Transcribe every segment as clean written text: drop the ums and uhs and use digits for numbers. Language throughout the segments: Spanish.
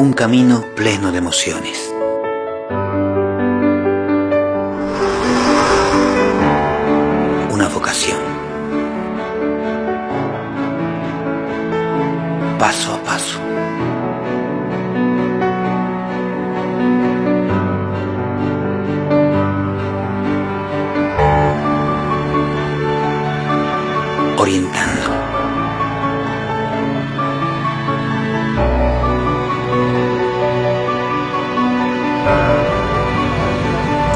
Un camino pleno de emociones. Una vocación. Paso a paso. Orientando.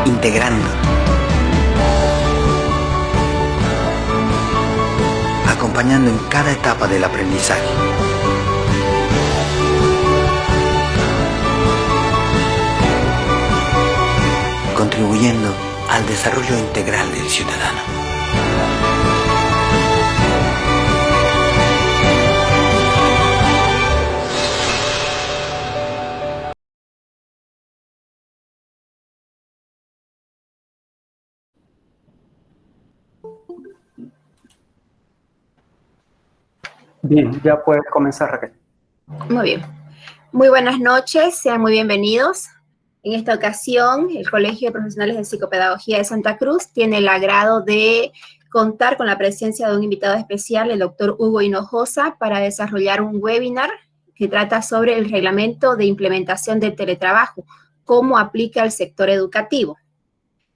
Integrando. Acompañando en cada etapa del aprendizaje. Contribuyendo al desarrollo integral del ciudadano. Bien, ya puedes comenzar, Raquel. Muy bien. Muy buenas noches, sean muy bienvenidos. En esta ocasión, el Colegio de Profesionales de Psicopedagogía de Santa Cruz tiene el agrado de contar con la presencia de un invitado especial, el doctor Hugo Hinojosa, para desarrollar un webinar que trata sobre el reglamento de implementación del teletrabajo, cómo aplica al sector educativo.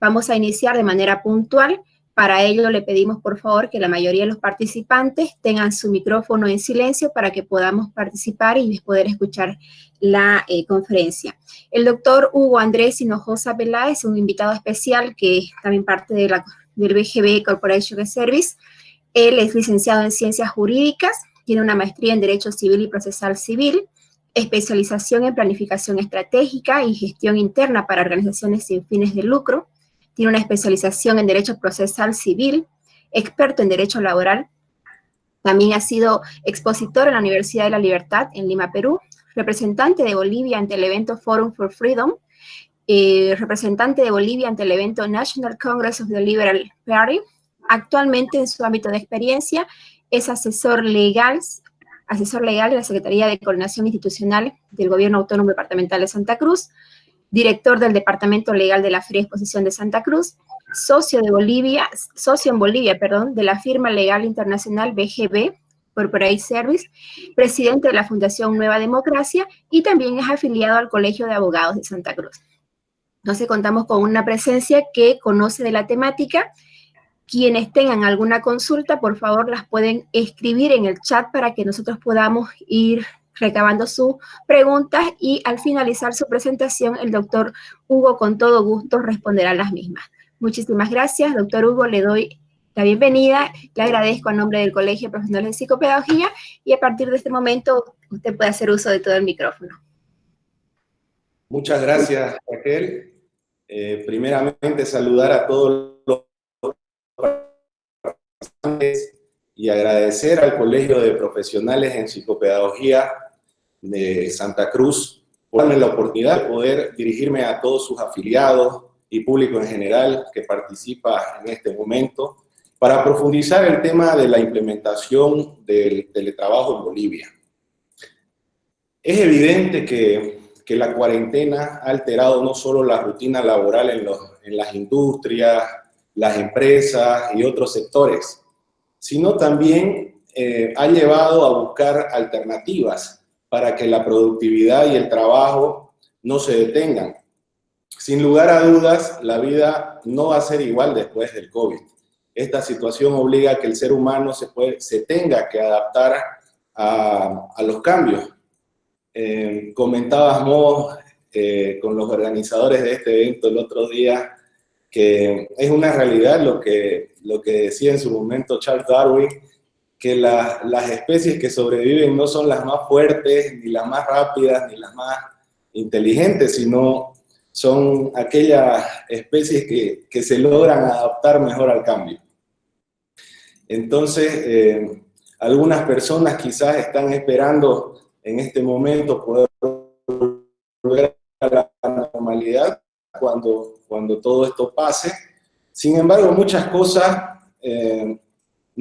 Vamos a iniciar de manera puntual. Para ello le pedimos por favor que la mayoría de los participantes tengan su micrófono en silencio para que podamos participar y poder escuchar la conferencia. El doctor Hugo Andrés Hinojosa Peláez, un invitado especial que es también parte de del BGB Corporation Service. Él es licenciado en Ciencias Jurídicas, tiene una maestría en Derecho Civil y Procesal Civil, especialización en Planificación Estratégica y Gestión Interna para Organizaciones sin fines de lucro. Tiene una especialización en Derecho Procesal Civil, experto en Derecho Laboral. También ha sido expositor en la Universidad de la Libertad en Lima, Perú, representante de Bolivia ante el evento Forum for Freedom, representante de Bolivia ante el evento National Congress of the Liberal Party. Actualmente, en su ámbito de experiencia, es asesor legal de la Secretaría de Coordinación Institucional del Gobierno Autónomo Departamental de Santa Cruz, director del Departamento Legal de la Feria Exposición de Santa Cruz, socio en Bolivia, de la firma legal internacional BGB, Corporate Service, presidente de la Fundación Nueva Democracia y también es afiliado al Colegio de Abogados de Santa Cruz. Entonces contamos con una presencia que conoce de la temática. Quienes tengan alguna consulta, por favor, las pueden escribir en el chat para que nosotros podamos ir recabando sus preguntas y al finalizar su presentación, el doctor Hugo con todo gusto responderá las mismas. Muchísimas gracias, doctor Hugo, le doy la bienvenida, le agradezco a nombre del Colegio de Profesionales de Psicopedagogía y a partir de este momento usted puede hacer uso de todo el micrófono. Muchas gracias, Raquel. Primeramente, saludar a todos los participantes y agradecer al Colegio de Profesionales en Psicopedagogía de Santa Cruz por darme la oportunidad de poder dirigirme a todos sus afiliados y público en general que participa en este momento para profundizar el tema de la implementación del teletrabajo en Bolivia. Es evidente que la cuarentena ha alterado no solo la rutina laboral en las industrias, las empresas y otros sectores, sino también ha llevado a buscar alternativas para que la productividad y el trabajo no se detengan. Sin lugar a dudas, la vida no va a ser igual después del COVID. Esta situación obliga a que el ser humano se tenga que adaptar a los cambios. Comentábamos con los organizadores de este evento el otro día que es una realidad lo que decía en su momento Charles Darwin, que las especies que sobreviven no son las más fuertes, ni las más rápidas, ni las más inteligentes, sino son aquellas especies que se logran adaptar mejor al cambio. Entonces, algunas personas quizás están esperando en este momento poder volver a la normalidad cuando todo esto pase. Sin embargo, muchas cosas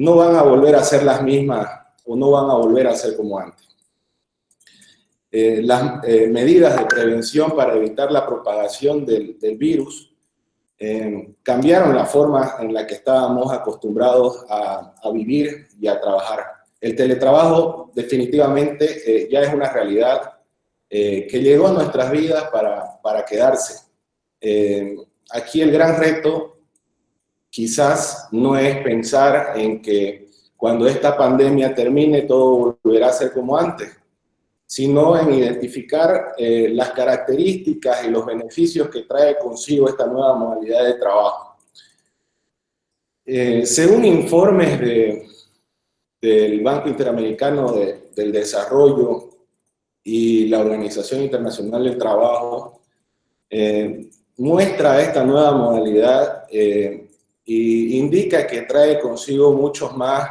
no van a volver a ser las mismas o no van a volver a ser como antes. las medidas de prevención para evitar la propagación del virus cambiaron la forma en la que estábamos acostumbrados a vivir y a trabajar. El teletrabajo definitivamente ya es una realidad que llegó a nuestras vidas para quedarse. Aquí el gran reto quizás no es pensar en que cuando esta pandemia termine todo volverá a ser como antes, sino en identificar las características y los beneficios que trae consigo esta nueva modalidad de trabajo. Según informes del Banco Interamericano del Desarrollo y la Organización Internacional del Trabajo, muestra esta nueva modalidad y indica que trae consigo muchos más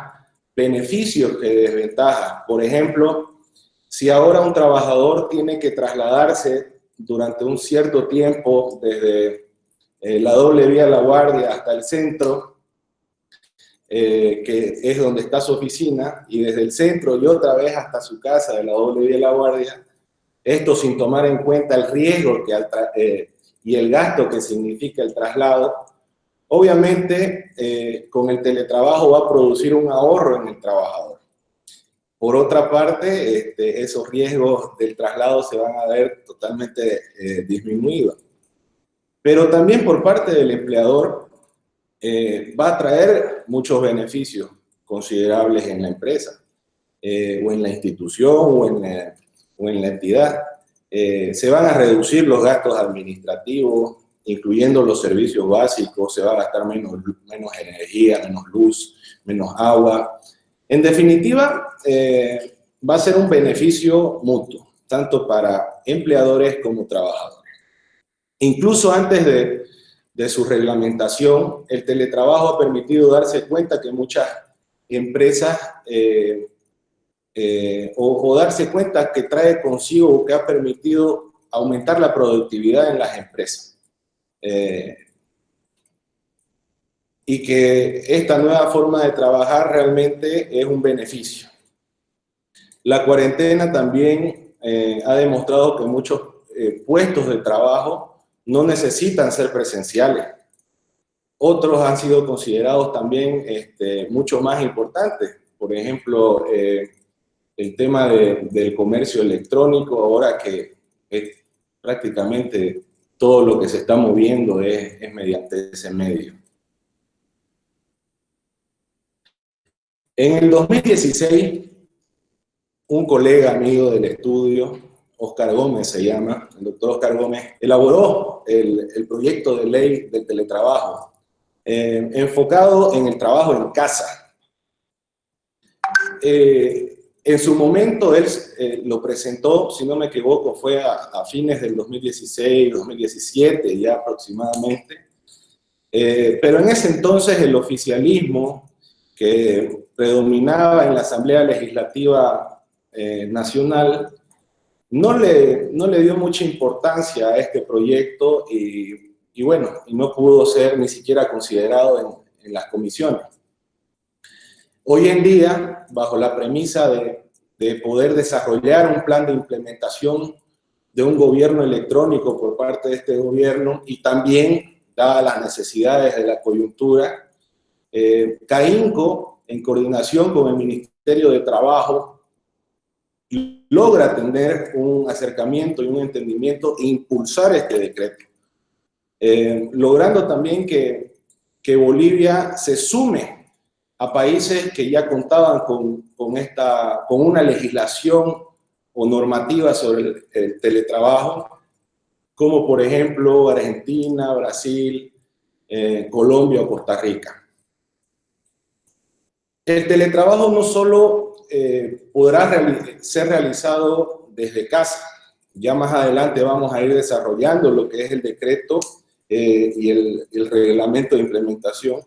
beneficios que desventajas. Por ejemplo, si ahora un trabajador tiene que trasladarse durante un cierto tiempo desde la doble vía La Guardia hasta el centro, que es donde está su oficina, y desde el centro y otra vez hasta su casa de la doble vía La Guardia, esto sin tomar en cuenta el riesgo y el gasto que significa el traslado, obviamente con el teletrabajo va a producir un ahorro en el trabajador. Por otra parte, esos riesgos del traslado se van a ver totalmente disminuidos. Pero también por parte del empleador va a traer muchos beneficios considerables en la empresa, o en la institución, o en la entidad. Se van a reducir los gastos administrativos, incluyendo los servicios básicos, se va a gastar menos energía, menos luz, menos agua. En definitiva, va a ser un beneficio mutuo, tanto para empleadores como trabajadores. Incluso antes de su reglamentación, el teletrabajo ha permitido darse cuenta que muchas empresas, o darse cuenta que trae consigo o que ha permitido aumentar la productividad en las empresas. Y que esta nueva forma de trabajar realmente es un beneficio. La cuarentena también ha demostrado que muchos puestos de trabajo no necesitan ser presenciales. Otros han sido considerados también mucho más importantes. Por ejemplo, el tema del comercio electrónico, ahora que prácticamente todo lo que se está moviendo es mediante ese medio. En el 2016, un colega amigo del estudio, Oscar Gómez se llama, el doctor Oscar Gómez, elaboró el proyecto de ley del teletrabajo, enfocado en el trabajo en casa. En su momento él lo presentó, si no me equivoco, fue a fines del 2016, 2017 ya aproximadamente, pero en ese entonces el oficialismo que predominaba en la Asamblea Legislativa Nacional no le dio mucha importancia a este proyecto y bueno, no pudo ser ni siquiera considerado en las comisiones. Hoy en día, bajo la premisa de poder desarrollar un plan de implementación de un gobierno electrónico por parte de este gobierno y también, dadas las necesidades de la coyuntura, CAINCO, en coordinación con el Ministerio de Trabajo, logra tener un acercamiento y un entendimiento e impulsar este decreto, logrando también que Bolivia se sume a países que ya contaban con una legislación o normativa sobre el teletrabajo, como por ejemplo Argentina, Brasil, Colombia o Costa Rica. El teletrabajo no solo podrá ser realizado desde casa. Ya más adelante vamos a ir desarrollando lo que es el decreto y el reglamento de implementación.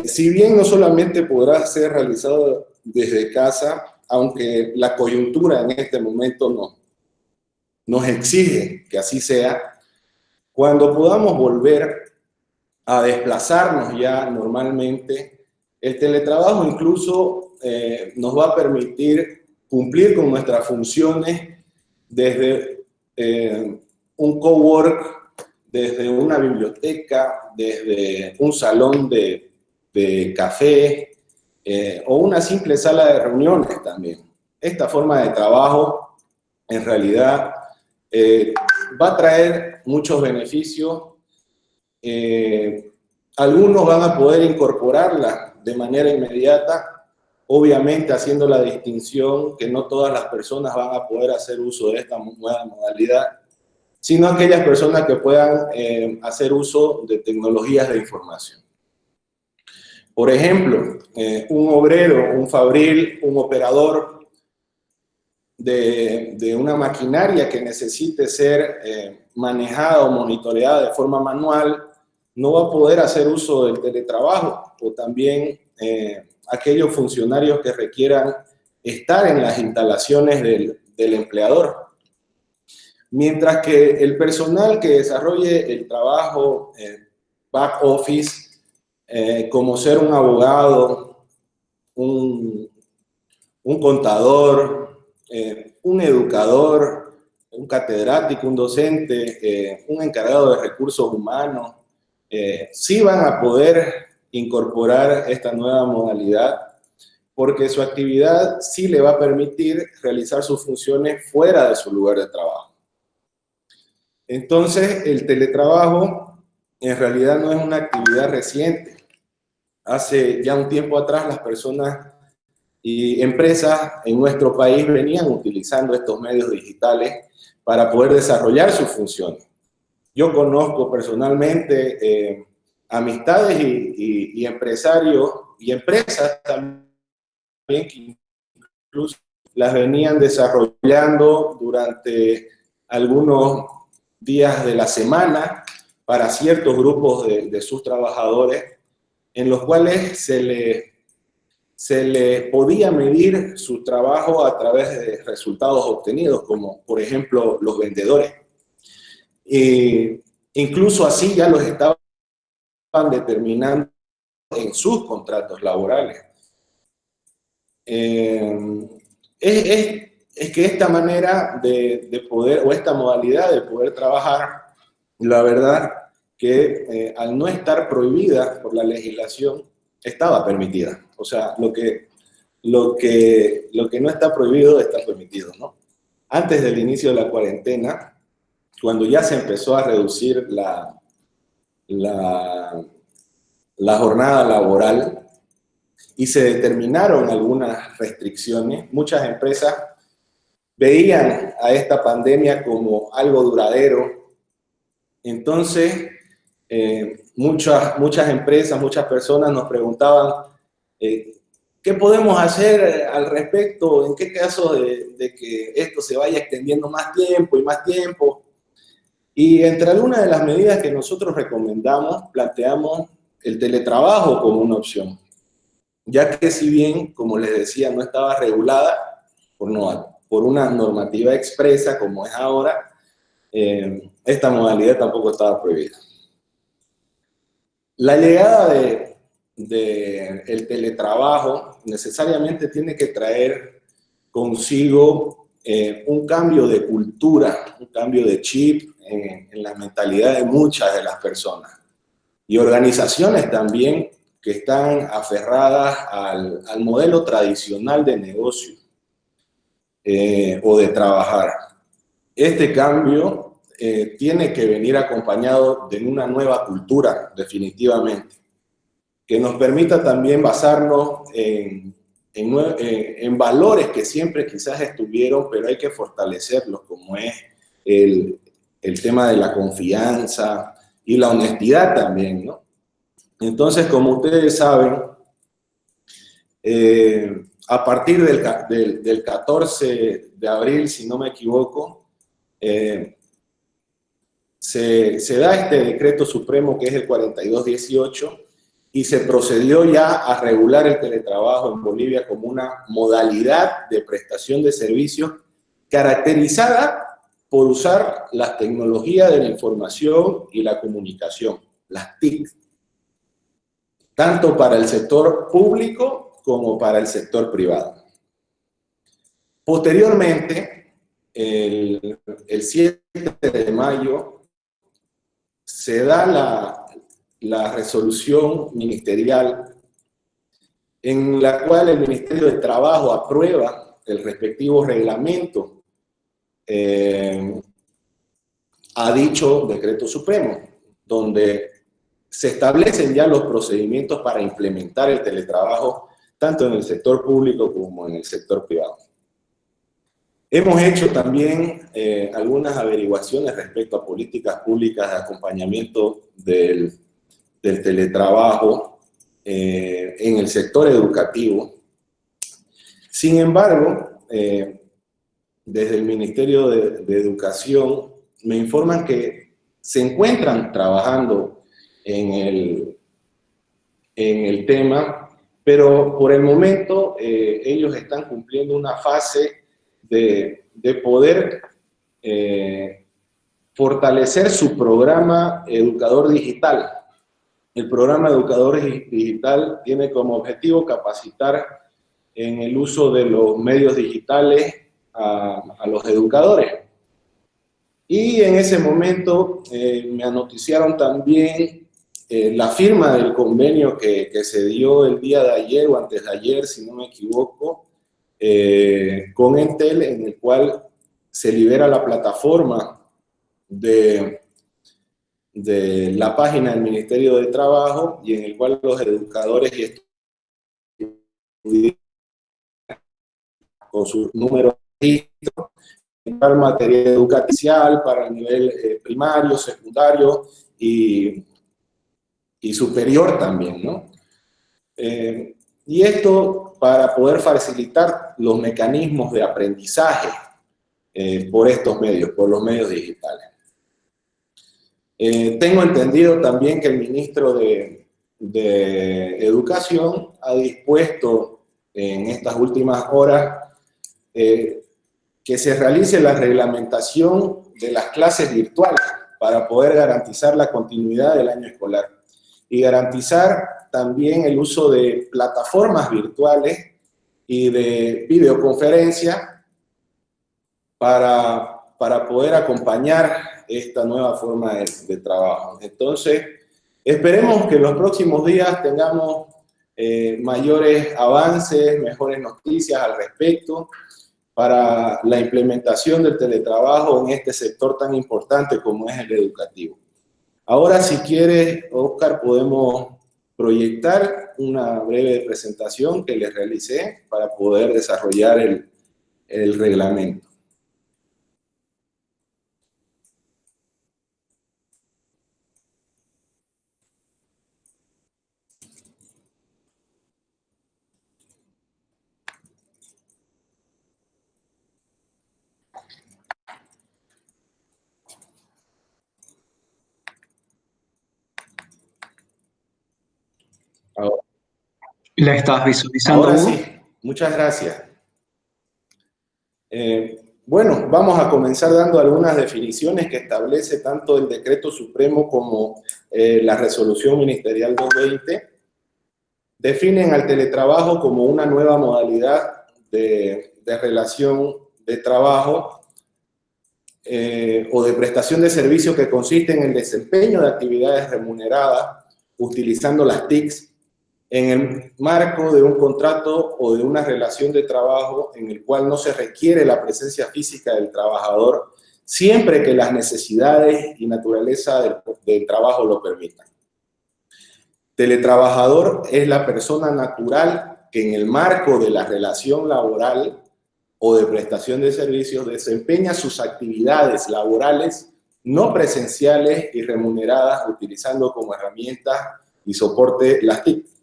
Si bien no solamente podrá ser realizado desde casa, aunque la coyuntura en este momento nos exige que así sea, cuando podamos volver a desplazarnos ya normalmente, el teletrabajo incluso nos va a permitir cumplir con nuestras funciones desde un cowork, desde una biblioteca, desde un salón de café o una simple sala de reuniones también. Esta forma de trabajo en realidad va a traer muchos beneficios. Algunos van a poder incorporarla de manera inmediata, obviamente haciendo la distinción que no todas las personas van a poder hacer uso de esta nueva modalidad, sino aquellas personas que puedan hacer uso de tecnologías de información. Por ejemplo, un obrero, un fabril, un operador de una maquinaria que necesite ser manejada o monitoreada de forma manual, no va a poder hacer uso del teletrabajo, o también aquellos funcionarios que requieran estar en las instalaciones del empleador. Mientras que el personal que desarrolle el trabajo back office, como ser un abogado, un contador, un educador, un catedrático, un docente, un encargado de recursos humanos, sí van a poder incorporar esta nueva modalidad porque su actividad sí le va a permitir realizar sus funciones fuera de su lugar de trabajo. Entonces, el teletrabajo en realidad no es una actividad reciente. Hace ya un tiempo atrás las personas y empresas en nuestro país venían utilizando estos medios digitales para poder desarrollar sus funciones. Yo conozco personalmente amistades y empresarios y empresas también que incluso las venían desarrollando durante algunos días de la semana para ciertos grupos de sus trabajadores, en los cuales se le podía medir su trabajo a través de resultados obtenidos, como por ejemplo los vendedores. Incluso así ya los estaban determinando en sus contratos laborales. Es que esta manera de poder, o esta modalidad de poder trabajar, la verdad que al no estar prohibida por la legislación, estaba permitida. O sea, lo que no está prohibido, está permitido, ¿no? Antes del inicio de la cuarentena, cuando ya se empezó a reducir la jornada laboral y se determinaron algunas restricciones, muchas empresas veían a esta pandemia como algo duradero. Entonces, muchas empresas, muchas personas nos preguntaban ¿qué podemos hacer al respecto? ¿En qué caso de que esto se vaya extendiendo más tiempo y más tiempo? Y entre algunas de las medidas que nosotros recomendamos, planteamos el teletrabajo como una opción, ya que si bien, como les decía, no estaba regulada por una normativa expresa como es ahora, esta modalidad tampoco estaba prohibida. La llegada del teletrabajo necesariamente tiene que traer consigo un cambio de cultura, un cambio de chip en la mentalidad de muchas de las personas. Y organizaciones también que están aferradas al modelo tradicional de negocio o de trabajar. Este cambio tiene que venir acompañado de una nueva cultura, definitivamente, que nos permita también basarnos en valores que siempre quizás estuvieron, pero hay que fortalecerlos, como es el tema de la confianza y la honestidad también, ¿no? Entonces, como ustedes saben, a partir del 14 de abril, si no me equivoco, se da este decreto supremo que es el 4218 y se procedió ya a regular el teletrabajo en Bolivia como una modalidad de prestación de servicios caracterizada por usar las tecnologías de la información y la comunicación, las TIC, tanto para el sector público como para el sector privado. Posteriormente, el 7 de mayo, se da la resolución ministerial en la cual el Ministerio de Trabajo aprueba el respectivo reglamento a dicho decreto supremo, donde se establecen ya los procedimientos para implementar el teletrabajo tanto en el sector público como en el sector privado. Hemos hecho también algunas averiguaciones respecto a políticas públicas de acompañamiento del teletrabajo en el sector educativo. Sin embargo, desde el Ministerio de Educación me informan que se encuentran trabajando en el tema, pero por el momento ellos están cumpliendo una fase de poder fortalecer su programa Educador Digital. El programa Educador Digital tiene como objetivo capacitar en el uso de los medios digitales a los educadores. Y en ese momento me anoticiaron también la firma del convenio que se dio el día de ayer o antes de ayer, si no me equivoco, con Entel, en el cual se libera la plataforma de la página del Ministerio de Trabajo y en el cual los educadores y estudiantes con sus números de registro para material educacional, para el nivel primario, secundario y superior también, ¿no? Y esto para poder facilitar los mecanismos de aprendizaje por estos medios, por los medios digitales. Tengo entendido también que el ministro de Educación ha dispuesto en estas últimas horas que se realice la reglamentación de las clases virtuales para poder garantizar la continuidad del año escolar y garantizar también el uso de plataformas virtuales y de videoconferencia para poder acompañar esta nueva forma de trabajo. Entonces, esperemos que en los próximos días tengamos mayores avances, mejores noticias al respecto para la implementación del teletrabajo en este sector tan importante como es el educativo. Ahora, si quieres, Oscar, podemos proyectar una breve presentación que les realicé para poder desarrollar el reglamento. Ahora, ¿La estás visualizando? ahora sí, muchas gracias. Bueno, vamos a comenzar dando algunas definiciones que establece tanto el Decreto Supremo como la Resolución Ministerial 220. Definen al teletrabajo como una nueva modalidad de relación de trabajo o de prestación de servicio que consiste en el desempeño de actividades remuneradas utilizando las TICs en el marco de un contrato o de una relación de trabajo en el cual no se requiere la presencia física del trabajador, siempre que las necesidades y naturaleza del trabajo lo permitan. Teletrabajador es la persona natural que en el marco de la relación laboral o de prestación de servicios desempeña sus actividades laborales no presenciales y remuneradas utilizando como herramienta y soporte las TIC.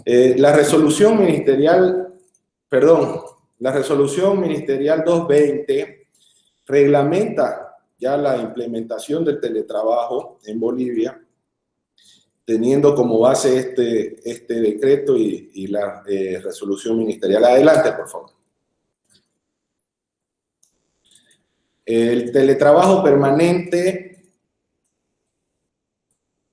La resolución ministerial 220 reglamenta ya la implementación del teletrabajo en Bolivia, teniendo como base este decreto y la resolución ministerial. Adelante, por favor. El teletrabajo permanente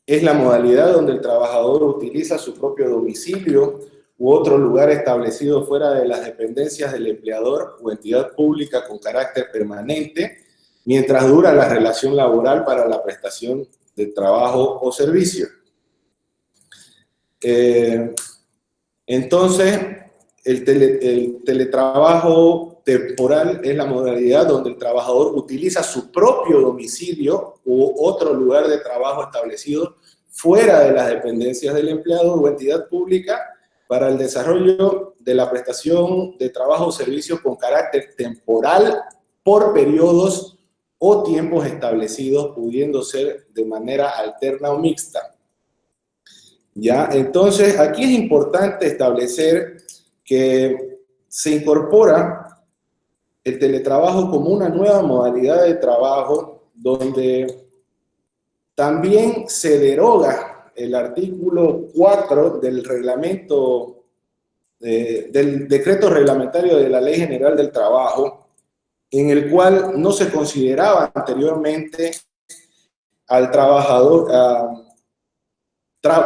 es la modalidad donde el trabajador utiliza su propio domicilio u otro lugar establecido fuera de las dependencias del empleador o entidad pública con carácter permanente, mientras dura la relación laboral para la prestación de trabajo o servicio. Entonces, el teletrabajo temporal es la modalidad donde el trabajador utiliza su propio domicilio u otro lugar de trabajo establecido fuera de las dependencias del empleador o entidad pública para el desarrollo de la prestación de trabajo o servicio con carácter temporal por periodos o tiempos establecidos, pudiendo ser de manera alterna o mixta. ¿Ya? Entonces, aquí es importante establecer que se incorpora el teletrabajo como una nueva modalidad de trabajo donde también se deroga el artículo 4 del reglamento, del decreto reglamentario de la Ley General del Trabajo, en el cual no se consideraba anteriormente al trabajador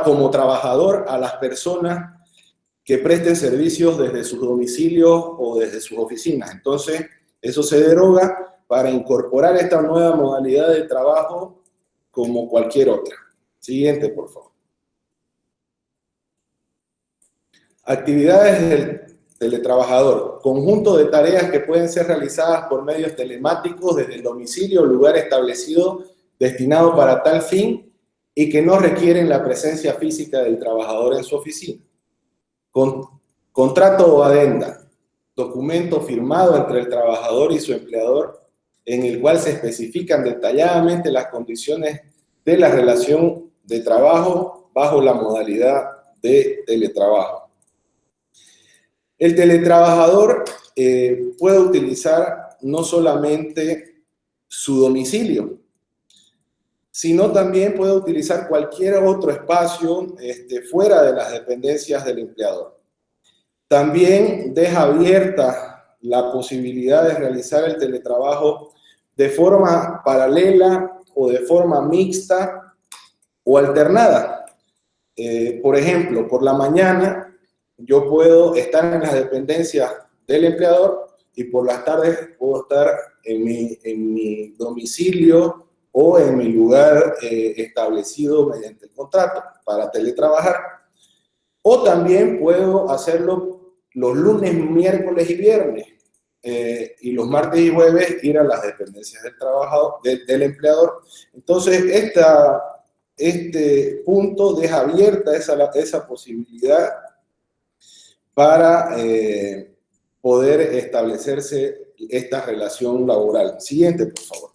como trabajador a las personas que presten servicios desde sus domicilios o desde sus oficinas. Entonces, eso se deroga para incorporar esta nueva modalidad de trabajo como cualquier otra. Siguiente, por favor. Actividades del teletrabajador. Conjunto de tareas que pueden ser realizadas por medios telemáticos desde el domicilio o lugar establecido destinado para tal fin y que no requieren la presencia física del trabajador en su oficina. Contrato o adenda, documento firmado entre el trabajador y su empleador en el cual se especifican detalladamente las condiciones de la relación de trabajo bajo la modalidad de teletrabajo. El teletrabajador puede utilizar no solamente su domicilio, sino también puede utilizar cualquier otro espacio fuera de las dependencias del empleador. También deja abierta la posibilidad de realizar el teletrabajo de forma paralela o de forma mixta o alternada. Por ejemplo, por la mañana yo puedo estar en las dependencias del empleador y por las tardes puedo estar en mi domicilio o en mi lugar establecido mediante el contrato para teletrabajar. O también puedo hacerlo los lunes, miércoles y viernes. Y los martes y jueves ir a las dependencias del trabajador, del empleador. Entonces, este punto deja abierta esa posibilidad para poder establecerse esta relación laboral. Siguiente, por favor.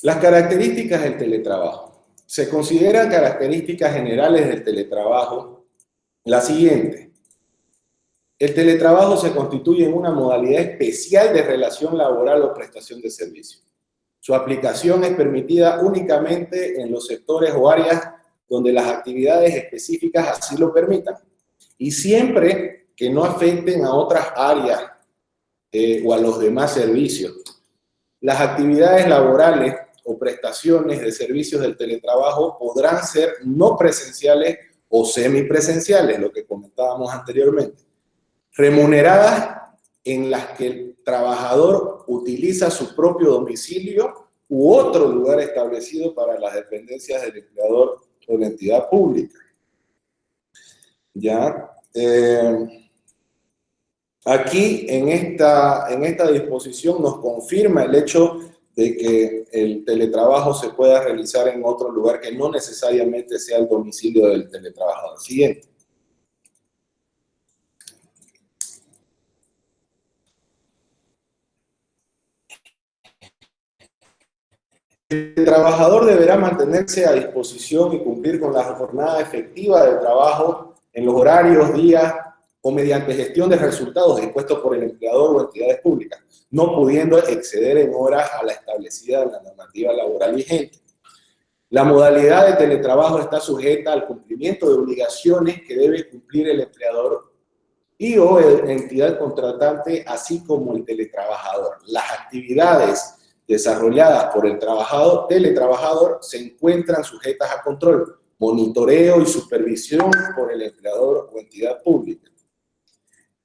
Las características del teletrabajo. Se consideran características generales del teletrabajo la siguiente. El teletrabajo se constituye en una modalidad especial de relación laboral o prestación de servicio. Su aplicación es permitida únicamente en los sectores o áreas donde las actividades específicas así lo permitan y siempre que no afecten a otras áreas o a los demás servicios. Las actividades laborales o prestaciones de servicios del teletrabajo podrán ser no presenciales o semipresenciales, lo que comentábamos anteriormente, remuneradas en las que el trabajador utiliza su propio domicilio u otro lugar establecido para las dependencias del empleador o la entidad pública. ¿Ya? Aquí en esta disposición nos confirma el hecho de que el teletrabajo se pueda realizar en otro lugar que no necesariamente sea el domicilio del teletrabajador. Siguiente. El trabajador deberá mantenerse a disposición y cumplir con la jornada efectiva de trabajo en los horarios, días o mediante gestión de resultados dispuestos por el empleador o entidades públicas, no pudiendo exceder en horas a la establecida en la normativa laboral vigente. La modalidad de teletrabajo está sujeta al cumplimiento de obligaciones que debe cumplir el empleador y o entidad contratante, así como el teletrabajador. Las actividades desarrolladas por el teletrabajador se encuentran sujetas a control, monitoreo y supervisión por el empleador o entidad pública.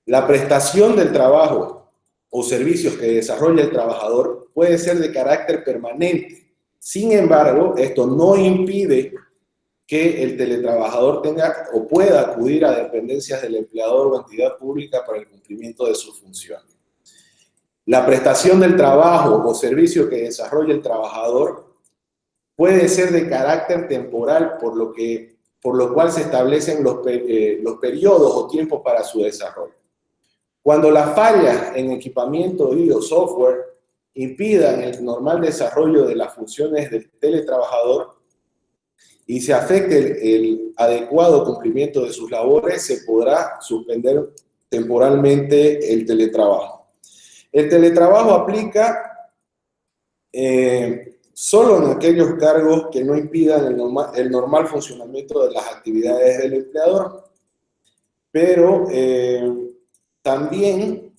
La prestación del trabajo o servicios que desarrolla el trabajador puede ser de carácter permanente. Sin embargo, esto no impide que el teletrabajador tenga o pueda acudir a dependencias del empleador o entidad pública para el cumplimiento de sus funciones. La prestación del trabajo o servicio que desarrolla el trabajador puede ser de carácter temporal, por lo cual se establecen los periodos o tiempos para su desarrollo. Cuando las fallas en equipamiento y o software impidan el normal desarrollo de las funciones del teletrabajador y se afecte el adecuado cumplimiento de sus labores, se podrá suspender temporalmente el teletrabajo. El teletrabajo aplica solo en aquellos cargos que no impidan el normal funcionamiento de las actividades del empleador, pero también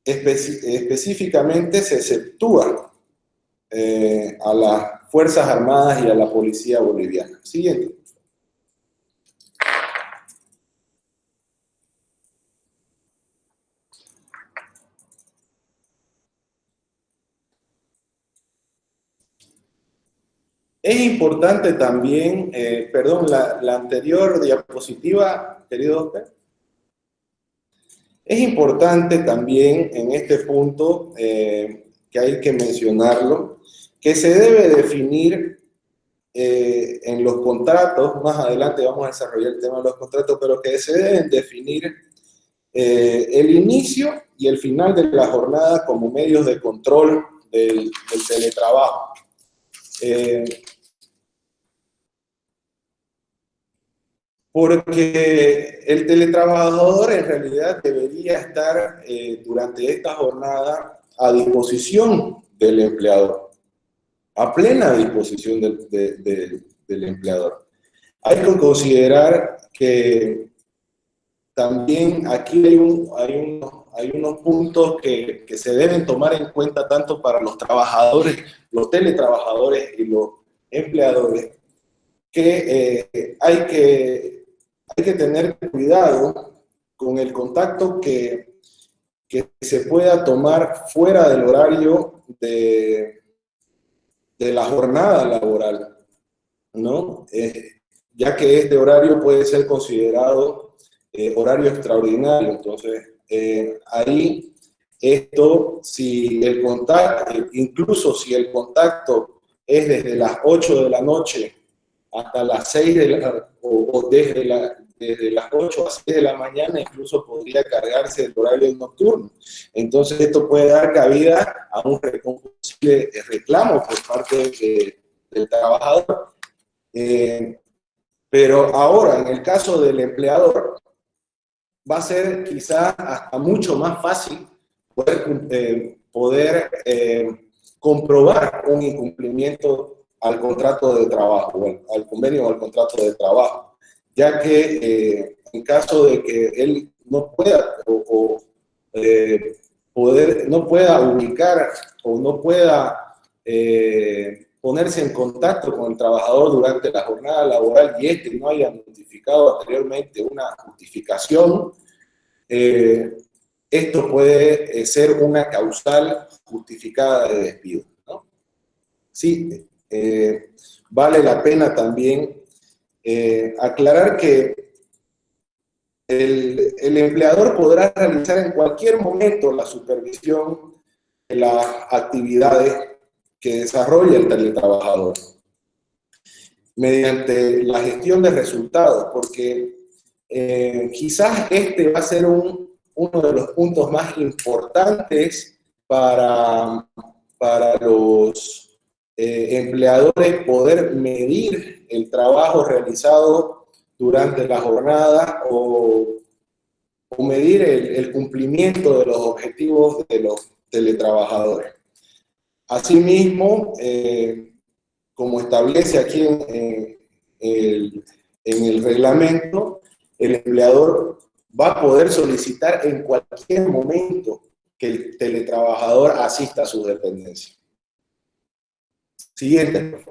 específicamente se exceptúa a las Fuerzas Armadas y a la Policía Boliviana. Siguiente. Es importante también, la anterior diapositiva, querido Oscar. Es importante también en este punto, que hay que mencionarlo, que se debe definir en los contratos, más adelante vamos a desarrollar el tema de los contratos, pero que se deben definir el inicio y el final de la jornada como medios de control del teletrabajo. Porque el teletrabajador en realidad debería estar durante esta jornada a disposición del empleador, a plena disposición del empleador. Hay que considerar que también aquí hay unos puntos que se deben tomar en cuenta tanto para los trabajadores, los teletrabajadores y los empleadores, que hay que tener cuidado con el contacto que se pueda tomar fuera del horario de la jornada laboral, ¿no? Ya que este horario puede ser considerado horario extraordinario. Entonces, ahí si el contacto, incluso si el contacto es desde las 8 de la noche hasta las 6 o desde las 8 a 6 de la mañana, incluso podría cargarse el horario nocturno. Entonces, esto puede dar cabida a un posible reclamo por parte del trabajador. Pero ahora, en el caso del empleador, va a ser quizás hasta mucho más fácil poder comprobar un incumplimiento al contrato de trabajo, al convenio o al contrato de trabajo, ya que en caso de que él no pueda no pueda ubicar o no pueda ponerse en contacto con el trabajador durante la jornada laboral y este no haya notificado anteriormente una justificación, esto puede ser una causal justificada de despido, ¿no? Sí, vale la pena también aclarar que el empleador podrá realizar en cualquier momento la supervisión de las actividades que desarrolla el teletrabajador mediante la gestión de resultados, porque quizás este va a ser uno de los puntos más importantes para los empleadores, poder medir el trabajo realizado durante la jornada o medir el cumplimiento de los objetivos de los teletrabajadores. Asimismo, como establece aquí en el reglamento, el empleador va a poder solicitar en cualquier momento que el teletrabajador asista a su dependencia. Siguiente.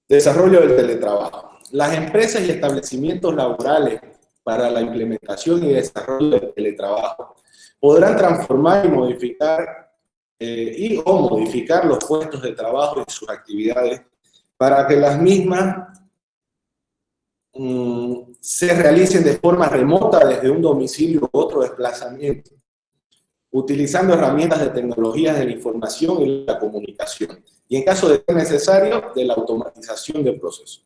Desarrollo del teletrabajo. Las empresas y establecimientos laborales para la implementación y desarrollo del teletrabajo podrán transformar y modificar o modificar los puestos de trabajo y sus actividades para que las mismas se realicen de forma remota desde un domicilio u otro desplazamiento, utilizando herramientas de tecnologías de la información y la comunicación, y en caso de ser necesario, de la automatización del proceso.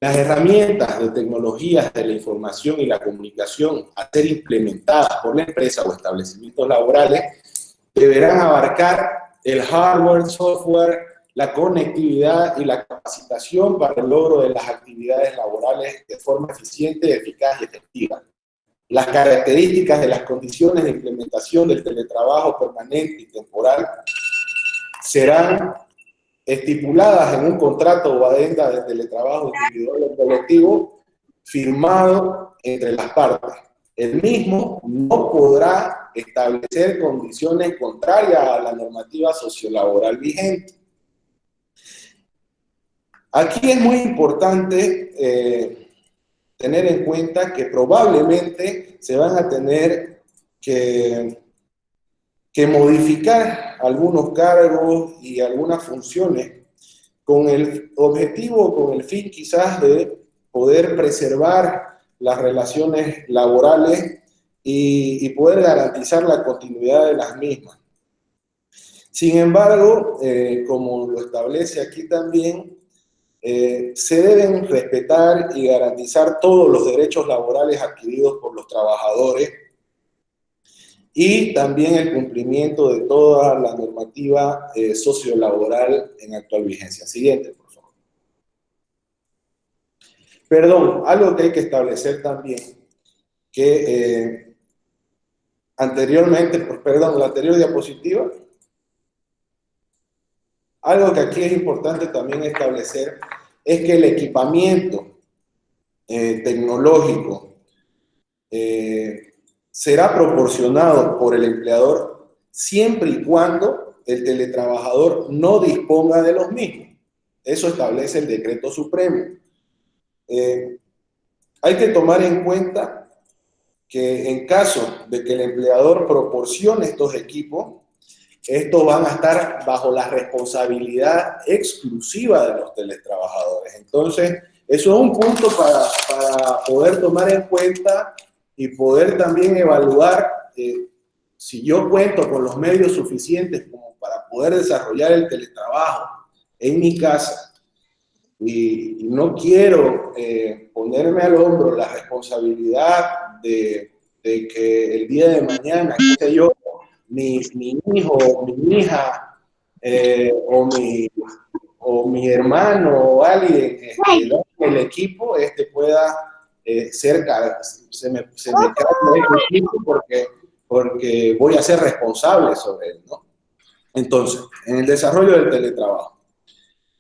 Las herramientas de tecnologías de la información y la comunicación a ser implementadas por la empresa o establecimientos laborales deberán abarcar el hardware, software, la conectividad y la capacitación para el logro de las actividades laborales de forma eficiente, eficaz y efectiva. Las características de las condiciones de implementación del teletrabajo permanente y temporal serán estipuladas en un contrato o adenda de teletrabajo individual o colectivo firmado entre las partes. El mismo no podrá establecer condiciones contrarias a la normativa sociolaboral vigente. Aquí es muy importante tener en cuenta que probablemente se van a tener que modificar algunos cargos y algunas funciones con el objetivo, con el fin quizás de poder preservar las relaciones laborales y poder garantizar la continuidad de las mismas. Sin embargo, como lo establece aquí también, se deben respetar y garantizar todos los derechos laborales adquiridos por los trabajadores y también el cumplimiento de toda la normativa sociolaboral en actual vigencia. Siguiente, por favor. Perdón, algo que hay que establecer también, que anteriormente, perdón, la anterior diapositiva, algo que aquí es importante también establecer es que el equipamiento tecnológico será proporcionado por el empleador siempre y cuando el teletrabajador no disponga de los mismos. Eso establece el decreto supremo. Hay que tomar en cuenta que en caso de que el empleador proporcione estos equipos, estos van a estar bajo la responsabilidad exclusiva de los teletrabajadores. Entonces, eso es un punto para poder tomar en cuenta y poder también evaluar si yo cuento con los medios suficientes como para poder desarrollar el teletrabajo en mi casa y no quiero ponerme al hombro la responsabilidad de que el día de mañana, qué sé yo, mi hijo o mi hija o mi hermano o alguien del equipo pueda se me cae el equipo porque voy a ser responsable sobre él, ¿no? Entonces, en el desarrollo del teletrabajo,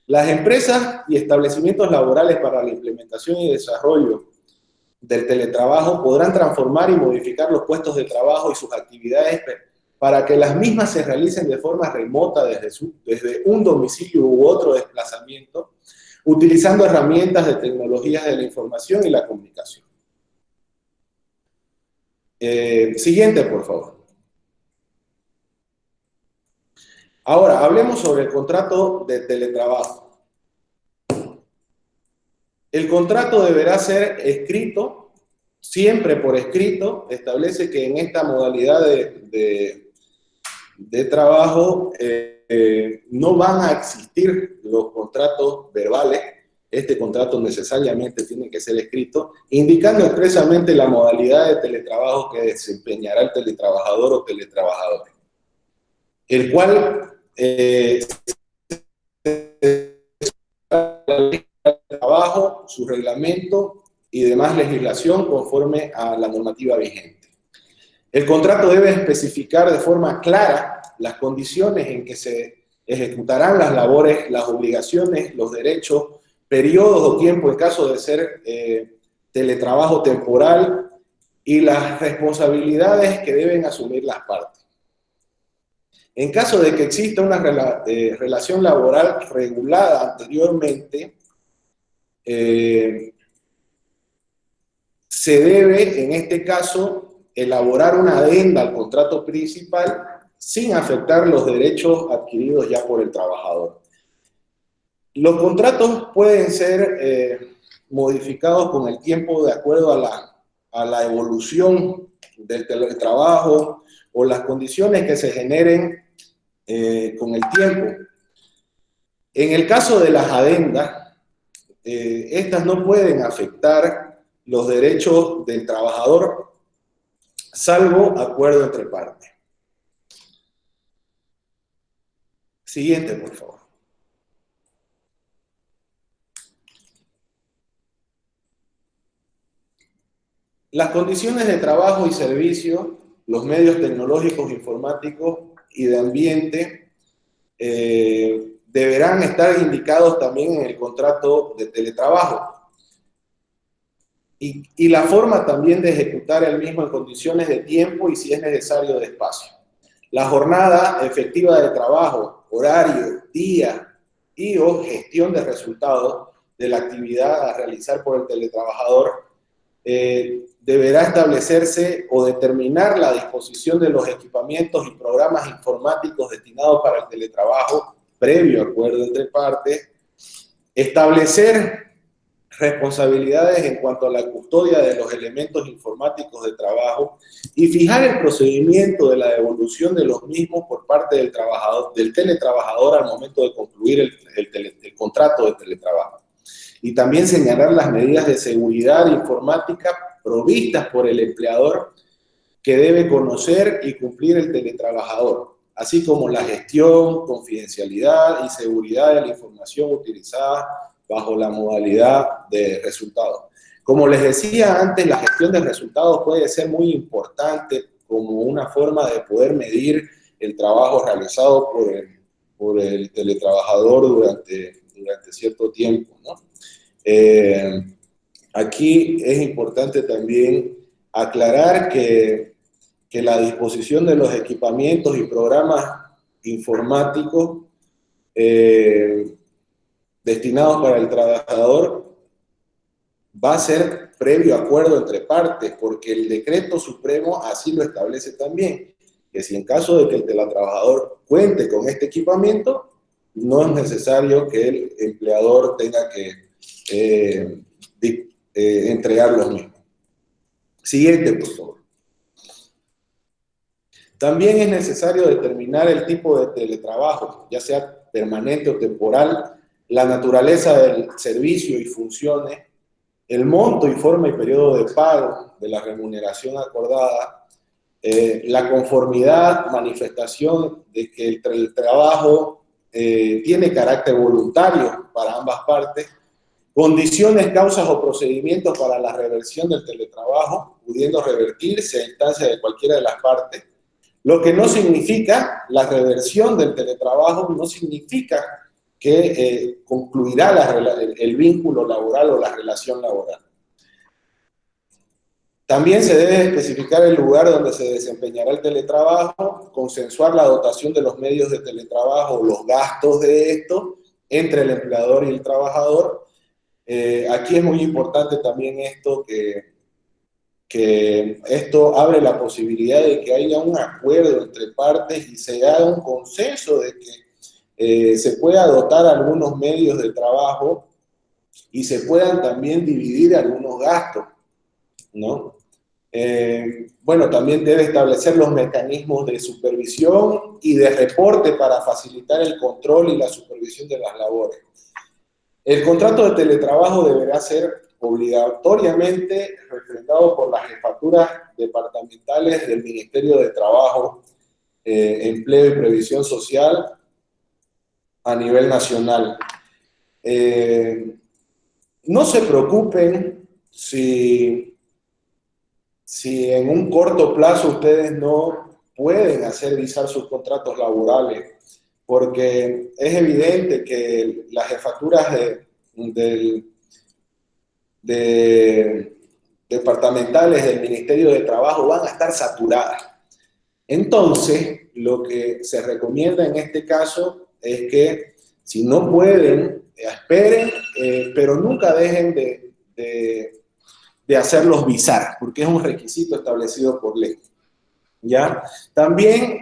las empresas y establecimientos laborales para la implementación y desarrollo del teletrabajo podrán transformar y modificar los puestos de trabajo y sus actividades para que las mismas se realicen de forma remota desde un domicilio u otro desplazamiento, utilizando herramientas de tecnologías de la información y la comunicación. Siguiente, por favor. Ahora, hablemos sobre el contrato de teletrabajo. El contrato deberá ser escrito, siempre por escrito. Establece que en esta modalidad de trabajo no van a existir los contratos verbales. Este contrato necesariamente tiene que ser escrito, indicando expresamente la modalidad de teletrabajo que desempeñará el teletrabajador o teletrabajadora, el cual trabajo, su reglamento y demás legislación conforme a la normativa vigente. El contrato debe especificar de forma clara las condiciones en que se ejecutarán las labores, las obligaciones, los derechos, periodos o tiempo en caso de ser teletrabajo temporal y las responsabilidades que deben asumir las partes. En caso de que exista una relación laboral regulada anteriormente, se debe, en este caso, elaborar una adenda al contrato principal sin afectar los derechos adquiridos ya por el trabajador. Los contratos pueden ser modificados con el tiempo de acuerdo a la evolución del teletrabajo o las condiciones que se generen con el tiempo. En el caso de las adendas, estas no pueden afectar los derechos del trabajador, salvo acuerdo entre partes. Siguiente, por favor. Las condiciones de trabajo y servicio, los medios tecnológicos, informáticos y de ambiente deberán estar indicados también en el contrato de teletrabajo. Y la forma también de ejecutar el mismo en condiciones de tiempo y si es necesario de espacio. La jornada efectiva de trabajo, horario, día y o gestión de resultados de la actividad a realizar por el teletrabajador deberá establecerse o determinar la disposición de los equipamientos y programas informáticos destinados para el teletrabajo previo acuerdo entre partes, establecer responsabilidades en cuanto a la custodia de los elementos informáticos de trabajo y fijar el procedimiento de la devolución de los mismos por parte del trabajador, del teletrabajador al momento de concluir el contrato de teletrabajo. Y también señalar las medidas de seguridad informática provistas por el empleador que debe conocer y cumplir el teletrabajador, así como la gestión, confidencialidad y seguridad de la información utilizada bajo la modalidad de resultados. Como les decía antes, la gestión de resultados puede ser muy importante como una forma de poder medir el trabajo realizado por el teletrabajador durante cierto tiempo, ¿no? Aquí es importante también aclarar que la disposición de los equipamientos y programas informáticos destinados para el trabajador va a ser previo acuerdo entre partes, porque el decreto supremo así lo establece también, que si en caso de que el teletrabajador cuente con este equipamiento, no es necesario que el empleador tenga que entregar los mismos. Siguiente, por favor. También es necesario determinar el tipo de teletrabajo, ya sea permanente o temporal, la naturaleza del servicio y funciones, el monto y forma y periodo de pago de la remuneración acordada, la conformidad, manifestación de que el teletrabajo tiene carácter voluntario para ambas partes, condiciones, causas o procedimientos para la reversión del teletrabajo, pudiendo revertirse a instancia de cualquiera de las partes. Lo que no significa, la reversión del teletrabajo no significa que concluirá el vínculo laboral o la relación laboral. También se debe especificar el lugar donde se desempeñará el teletrabajo, consensuar la dotación de los medios de teletrabajo o los gastos de esto entre el empleador y el trabajador. Aquí es muy importante también esto, que esto abre la posibilidad de que haya un acuerdo entre partes y se haga un consenso de que se pueda dotar algunos medios de trabajo y se puedan también dividir algunos gastos, ¿no? Bueno, también debe establecer los mecanismos de supervisión y de reporte para facilitar el control y la supervisión de las labores. El contrato de teletrabajo deberá ser obligatoriamente refrendado por las jefaturas departamentales del Ministerio de Trabajo, Empleo y Previsión Social a nivel nacional. No se preocupen si en un corto plazo ustedes no pueden hacer visar sus contratos laborales, porque es evidente que las jefaturas departamentales del Ministerio de Trabajo van a estar saturadas. Entonces, lo que se recomienda en este caso es que Si no pueden, esperen, pero nunca dejen de hacerlos visar, porque es un requisito establecido por ley. ¿Ya? También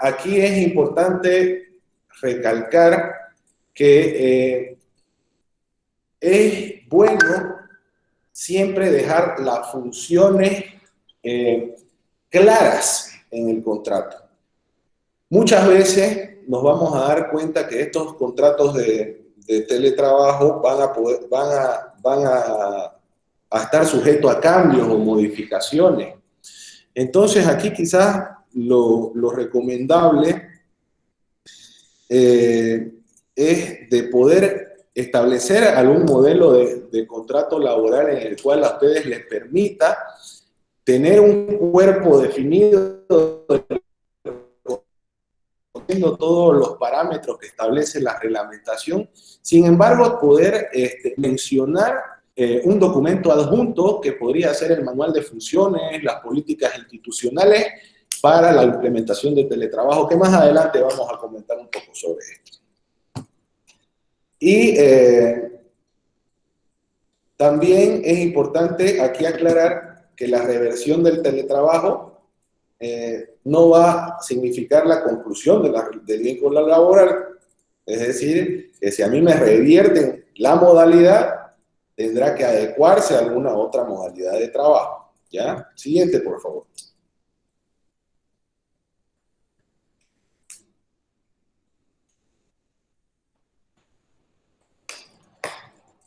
aquí es importante recalcar que es bueno siempre dejar las funciones claras en el contrato. Muchas veces nos vamos a dar cuenta que estos contratos de teletrabajo van a estar sujetos a cambios o modificaciones. Entonces aquí quizás lo recomendable es de poder establecer algún modelo de contrato laboral en el cual a ustedes les permita tener un cuerpo definido conociendo todos los parámetros que establece la reglamentación, sin embargo poder mencionar un documento adjunto que podría ser el manual de funciones, las políticas institucionales para la implementación del teletrabajo, que más adelante vamos a comentar un poco sobre esto. Y también es importante aquí aclarar que la reversión del teletrabajo no va a significar la conclusión del vínculo laboral. Es decir, que si a mí me revierten la modalidad, tendrá que adecuarse a alguna otra modalidad de trabajo. ¿Ya? Siguiente, por favor.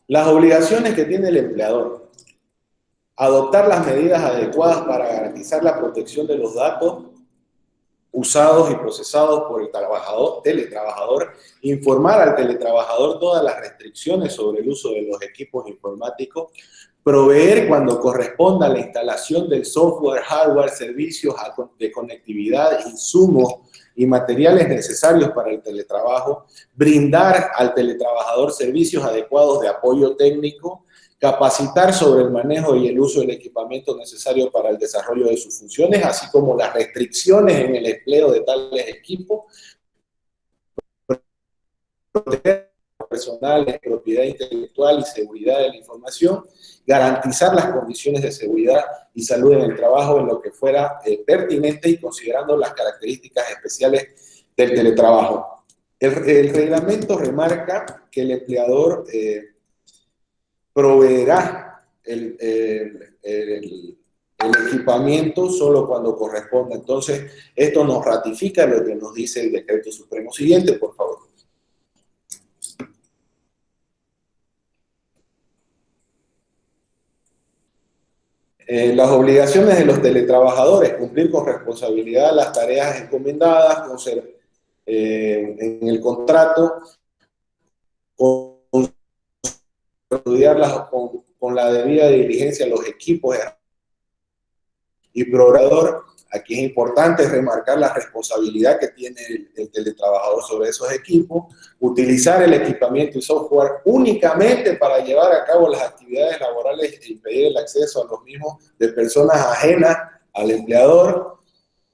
Las obligaciones que tiene el empleador. Adoptar las medidas adecuadas para garantizar la protección de los datos usados y procesados por el teletrabajador, informar al teletrabajador todas las restricciones sobre el uso de los equipos informáticos, proveer cuando corresponda la instalación del software, hardware, servicios de conectividad, insumos y materiales necesarios para el teletrabajo, brindar al teletrabajador servicios adecuados de apoyo técnico, capacitar sobre el manejo y el uso del equipamiento necesario para el desarrollo de sus funciones, así como las restricciones en el empleo de tales equipos, proteger personales, propiedad intelectual y seguridad de la información, garantizar las condiciones de seguridad y salud en el trabajo en lo que fuera pertinente y considerando las características especiales del teletrabajo. El reglamento remarca que el empleador proveerá el equipamiento solo cuando corresponda. Entonces, esto nos ratifica lo que nos dice el Decreto Supremo. Siguiente, por favor. Las obligaciones de los teletrabajadores, cumplir con responsabilidad las tareas encomendadas, en el contrato, estudiarlas con la debida diligencia los equipos y programador. Aquí es importante remarcar la responsabilidad que tiene el teletrabajador sobre esos equipos, utilizar el equipamiento y software únicamente para llevar a cabo las actividades laborales e impedir el acceso a los mismos de personas ajenas al empleador,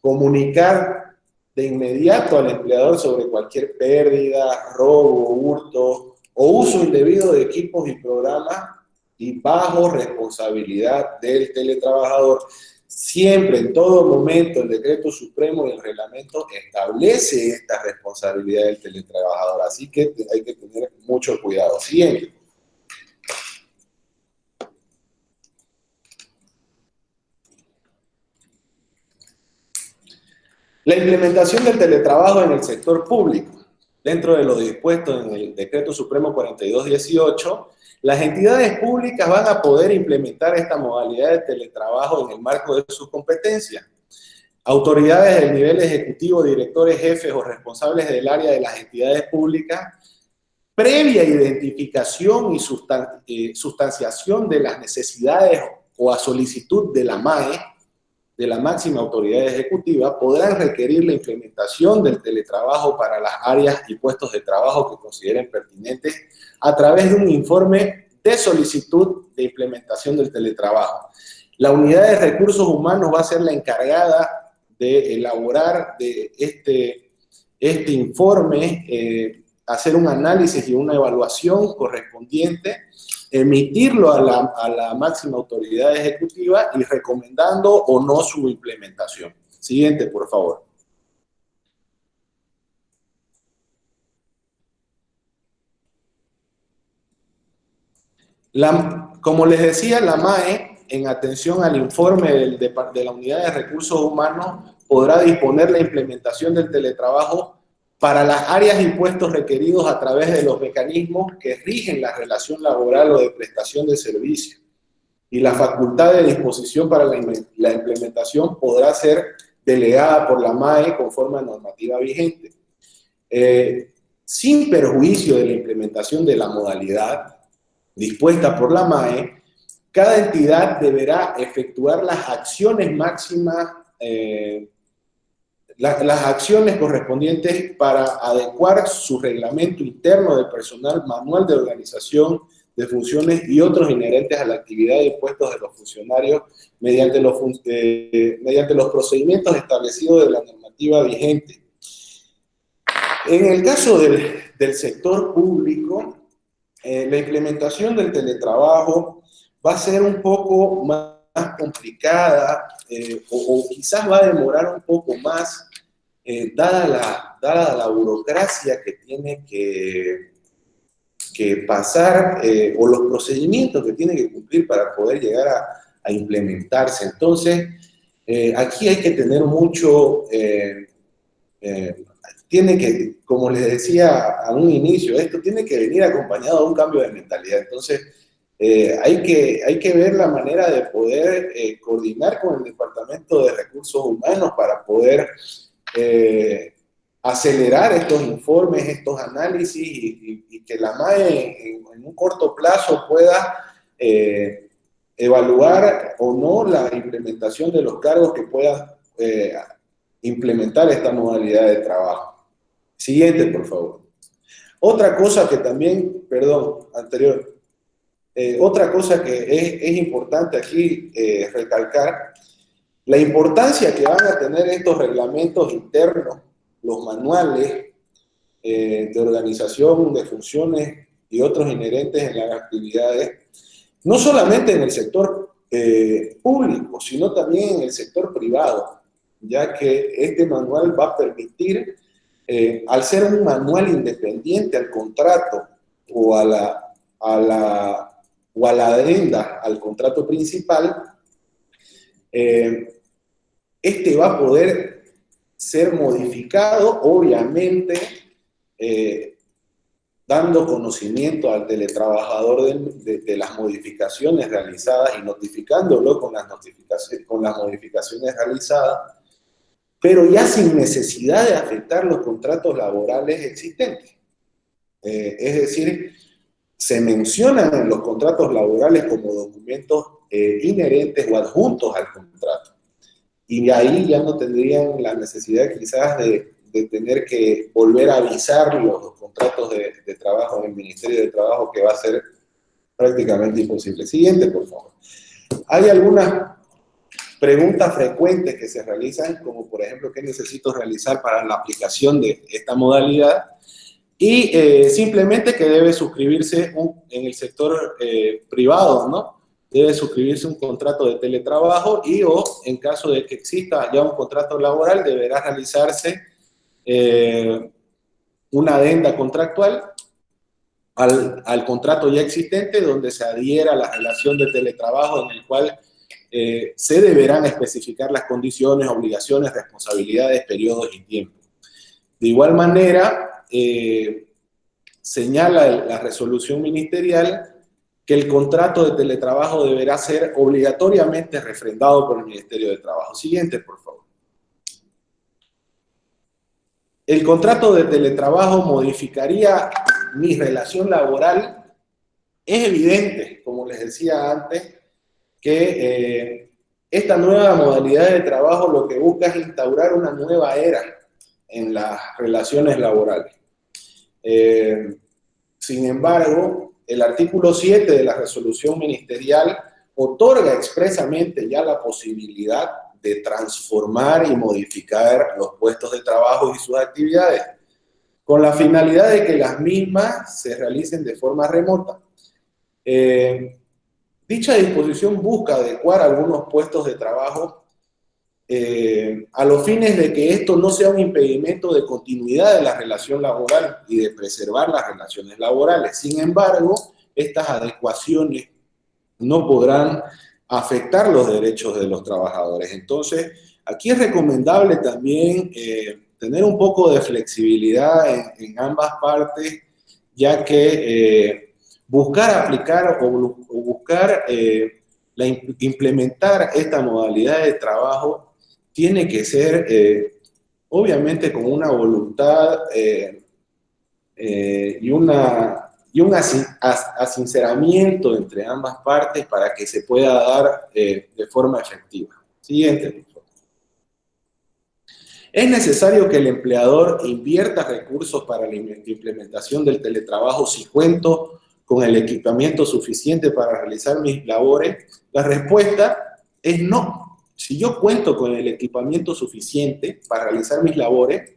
comunicar de inmediato al empleador sobre cualquier pérdida, robo, hurto o uso indebido de equipos y programas y bajo responsabilidad del teletrabajador. Siempre, en todo momento, el Decreto Supremo y el reglamento establece esta responsabilidad del teletrabajador, así que hay que tener mucho cuidado. Siguiente. La implementación del teletrabajo en el sector público. Dentro de lo dispuesto en el Decreto Supremo 4218, las entidades públicas van a poder implementar esta modalidad de teletrabajo en el marco de sus competencias. Autoridades del nivel ejecutivo, directores, jefes o responsables del área de las entidades públicas, previa identificación y sustanciación de las necesidades o a solicitud de la MAE, de la máxima autoridad ejecutiva, podrán requerir la implementación del teletrabajo para las áreas y puestos de trabajo que consideren pertinentes a través de un informe de solicitud de implementación del teletrabajo. La unidad de recursos humanos va a ser la encargada de elaborar este informe hacer un análisis y una evaluación correspondiente, emitirlo a la máxima autoridad ejecutiva y recomendando o no su implementación. Siguiente, por favor. Como les decía, la MAE, en atención al informe de la Unidad de Recursos Humanos, podrá disponer la implementación del teletrabajo para las áreas y puestos requeridos a través de los mecanismos que rigen la relación laboral o de prestación de servicio. Y la facultad de disposición para la implementación podrá ser delegada por la MAE conforme a normativa vigente. Sin perjuicio de la implementación de la modalidad dispuesta por la MAE, cada entidad deberá efectuar las acciones máximas, las acciones correspondientes para adecuar su reglamento interno de personal, manual de organización de funciones y otros inherentes a la actividad y puestos de los funcionarios mediante los procedimientos establecidos de la normativa vigente. En el caso del sector público, la implementación del teletrabajo va a ser un poco más complicada o quizás va a demorar un poco más dada la burocracia que tiene que pasar o los procedimientos que tiene que cumplir para poder llegar a implementarse. Entonces, aquí hay que tener mucho, tiene que, como les decía a un inicio, esto tiene que venir acompañado de un cambio de mentalidad. Entonces, hay que ver la manera de poder coordinar con el Departamento de Recursos Humanos para poder acelerar estos informes, estos análisis y que la MAE en un corto plazo pueda evaluar o no la implementación de los cargos que pueda implementar esta modalidad de trabajo. Siguiente, por favor. Otra cosa que también, perdón, anterior, otra cosa que es importante aquí recalcar, la importancia que van a tener estos reglamentos internos, los manuales de organización de funciones y otros inherentes en las actividades, no solamente en el sector público, sino también en el sector privado, ya que este manual va a permitir, al ser un manual independiente al contrato o a la adenda al contrato principal, este va a poder ser modificado, obviamente, dando conocimiento al teletrabajador de las modificaciones realizadas y notificándolo con las modificaciones realizadas, pero ya sin necesidad de afectar los contratos laborales existentes. Es decir, se mencionan en los contratos laborales como documentos inherentes o adjuntos al contrato. Y ahí ya no tendrían la necesidad quizás de tener que volver a avisar los contratos de trabajo en el Ministerio de Trabajo, que va a ser prácticamente imposible. Siguiente, por favor. Hay algunas preguntas frecuentes que se realizan, como por ejemplo, ¿qué necesito realizar para la aplicación de esta modalidad? Y simplemente que debe suscribirse en el sector privado, ¿no? Debe suscribirse un contrato de teletrabajo y o en caso de que exista ya un contrato laboral, deberá realizarse una adenda contractual al contrato ya existente donde se adhiera a la relación de teletrabajo en el cual se deberán especificar las condiciones, obligaciones, responsabilidades, periodos y tiempo. De igual manera, señala la resolución ministerial que el contrato de teletrabajo deberá ser obligatoriamente refrendado por el Ministerio de Trabajo. Siguiente, por favor. El contrato de teletrabajo modificaría mi relación laboral. Es evidente, como les decía antes, que esta nueva modalidad de trabajo lo que busca es instaurar una nueva era en las relaciones laborales. Sin embargo, el artículo 7 de la resolución ministerial otorga expresamente ya la posibilidad de transformar y modificar los puestos de trabajo y sus actividades. con la finalidad de que las mismas se realicen de forma remota. Dicha disposición busca adecuar algunos puestos de trabajo a los fines de que esto no sea un impedimento de continuidad de la relación laboral y de preservar las relaciones laborales. Sin embargo, estas adecuaciones no podrán afectar los derechos de los trabajadores. Entonces, aquí es recomendable también tener un poco de flexibilidad en ambas partes, ya que buscar aplicar o buscar implementar esta modalidad de trabajo tiene que ser, obviamente, con una voluntad y un asinceramiento entre ambas partes para que se pueda dar de forma efectiva. Siguiente, por favor. Es necesario que el empleador invierta recursos para la implementación del teletrabajo si cuento con el equipamiento suficiente para realizar mis labores. La respuesta es no. Si yo cuento con el equipamiento suficiente para realizar mis labores,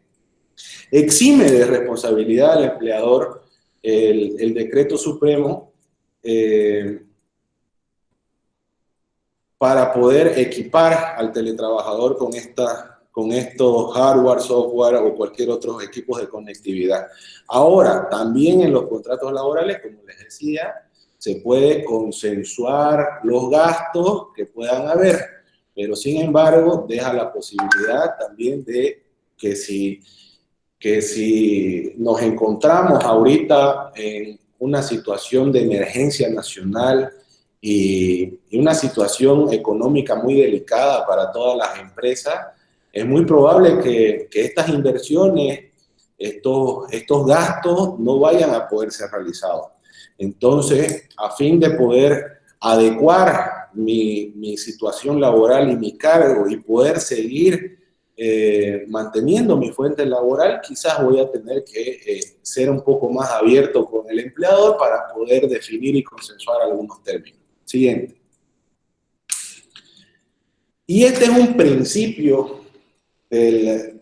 exime de responsabilidad al empleador el decreto supremo para poder equipar al teletrabajador con estos hardware, software o cualquier otro equipo de conectividad. Ahora, también en los contratos laborales, como les decía, se puede consensuar los gastos que puedan haber, pero sin embargo deja la posibilidad también de que si nos encontramos ahorita en una situación de emergencia nacional y una situación económica muy delicada para todas las empresas, es muy probable que estas inversiones, estos gastos no vayan a poder ser realizados. Entonces, a fin de poder adecuar mi situación laboral y mi cargo y poder seguir manteniendo mi fuente laboral, quizás voy a tener que ser un poco más abierto con el empleador para poder definir y consensuar algunos términos. Siguiente. Y este es un principio del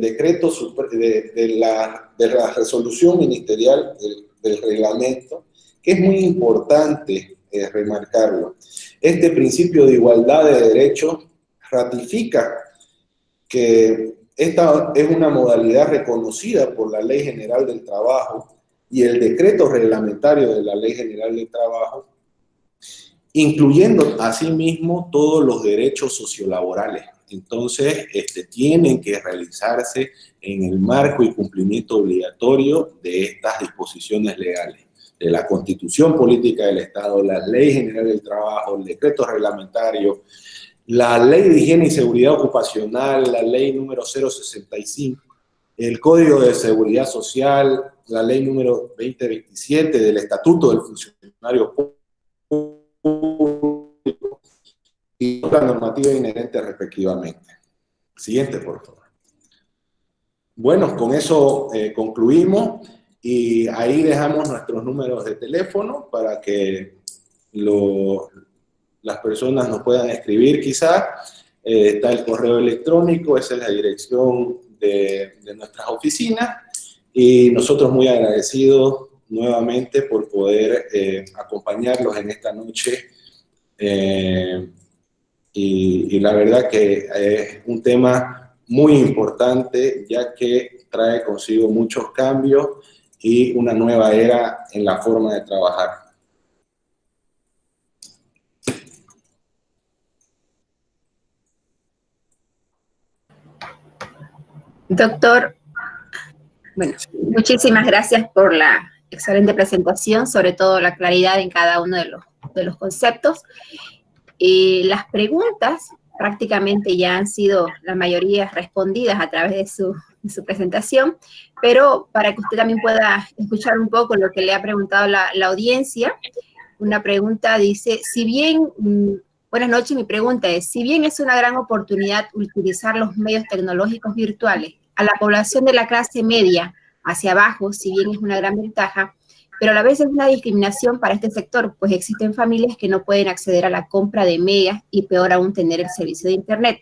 decreto, de la resolución ministerial del reglamento, que es muy importante remarcarlo. Este principio de igualdad de derechos ratifica que esta es una modalidad reconocida por la Ley General del Trabajo y el decreto reglamentario de la Ley General del Trabajo, incluyendo asimismo todos los derechos sociolaborales. Entonces, tienen que realizarse en el marco y cumplimiento obligatorio de estas disposiciones legales, de la Constitución Política del Estado, la Ley General del Trabajo, el decreto reglamentario, la Ley de Higiene y Seguridad Ocupacional, la Ley número 065, el Código de Seguridad Social, la Ley número 2027 del Estatuto del Funcionario Público y la normativa inherente respectivamente. Siguiente, por favor. Bueno, con eso concluimos y ahí dejamos nuestros números de teléfono para que las personas nos puedan escribir quizás. Está el correo electrónico, esa es la dirección de nuestras oficinas y nosotros muy agradecidos nuevamente por poder acompañarlos en esta noche y la verdad que es un tema muy importante ya que trae consigo muchos cambios y una nueva era en la forma de trabajar. Doctor, bueno, muchísimas gracias por la excelente presentación, sobre todo la claridad en cada uno de los conceptos. Las preguntas prácticamente ya han sido la mayoría respondidas a través de su presentación, pero para que usted también pueda escuchar un poco lo que le ha preguntado la audiencia, una pregunta dice, si bien, buenas noches, mi pregunta es, si bien es una gran oportunidad utilizar los medios tecnológicos virtuales, a la población de la clase media hacia abajo, si bien es una gran ventaja, pero a la vez es una discriminación para este sector, pues existen familias que no pueden acceder a la compra de megas y peor aún tener el servicio de internet.